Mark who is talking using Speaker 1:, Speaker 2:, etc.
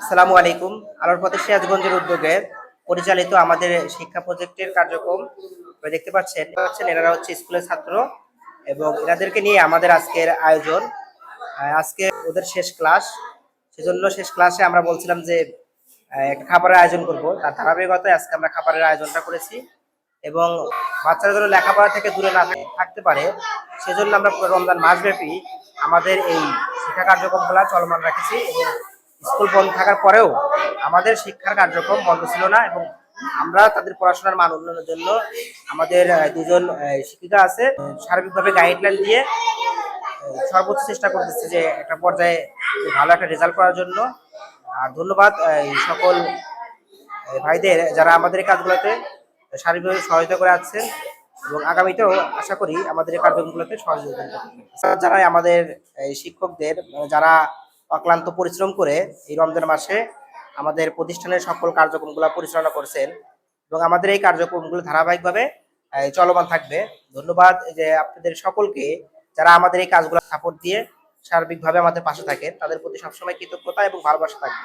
Speaker 1: আসসালামু আলাইকুম। আলোর পথে সিরাজগঞ্জের উদ্যোগে পরিচালিত আমাদের শিক্ষা প্রজেক্টের কার্যক্রম আপনারা দেখতে পাচ্ছেন এনারা হচ্ছে স্কুলের ছাত্র এবং এনাদেরকে নিয়ে আমাদের আজকের আয়োজন। আজকে ওদের শেষ ক্লাস, সেজন্য শেষ ক্লাসে আমরা বলছিলাম যে একটা খাবারের আয়োজন করব। তার ধারাবাহিকতায় আজকে আমরা খাবারের আয়োজনটা করেছি এবং বাচ্চারা যেন লেখাপড়া থেকে দূরে না থাকতে পারে, সেজন্য আমরা পুরো রমজান মাসব্যাপী আমাদের এই শিক্ষা কার্যক্রমগুলো চলমান রেখেছি এবং স্কুল বন্ধ থাকার পরেও আমাদের শিক্ষার কার্যক্রম বন্ধ ছিল না এবং আমরা তাদের পড়াশোনার মান উন্নয়নের জন্য আমাদের দুজন শিক্ষিকা আছে, সার্বিকভাবে গাইডলাইন দিয়ে সর্বোচ্চ চেষ্টা করতেছে যে একটা পর্যায়ে ভালো একটা রেজাল্ট করার জন্য। আর ধন্যবাদ এই সকল ভাইদের যারা আমাদের এই কাজগুলোতে শারীরিকভাবে সহায়তা করে আসছেন এবং আগামীতেও আশা করি আমাদের এই কার্যক্রমগুলোতে সহযোগিতা করবেন। যারা আমাদের এই শিক্ষকদের যারা অক্লান্ত পরিশ্রম করে এই রমজান মাসে আমাদের প্রতিষ্ঠানের সকল কার্যক্রমগুলো পরিচালনা করছেন এবং আমাদের এই কার্যক্রমগুলো ধারাবাহিকভাবে চলমান থাকবে। ধন্যবাদ যে আপনাদের সকলকে যারা আমাদের এই কাজগুলো সাপোর্ট দিয়ে সার্বিকভাবে আমাদের পাশে থাকেন, তাদের প্রতি সবসময় কৃতজ্ঞতা এবং ভালোবাসা থাকবে।